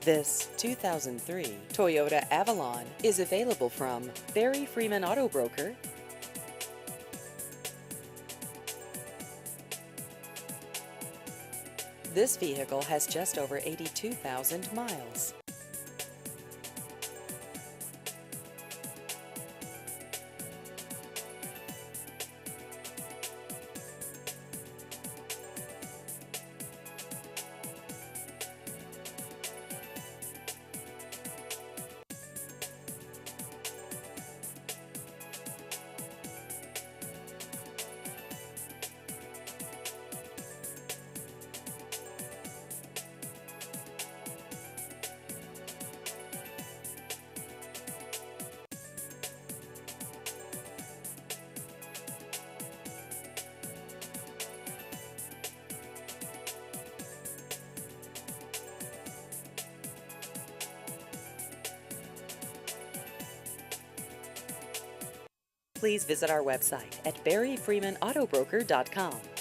This 2003 Toyota Avalon is available from Barry Freeman Auto Broker. This vehicle has just over 82,000 miles. Please visit our website at barryfreemanautobroker.com.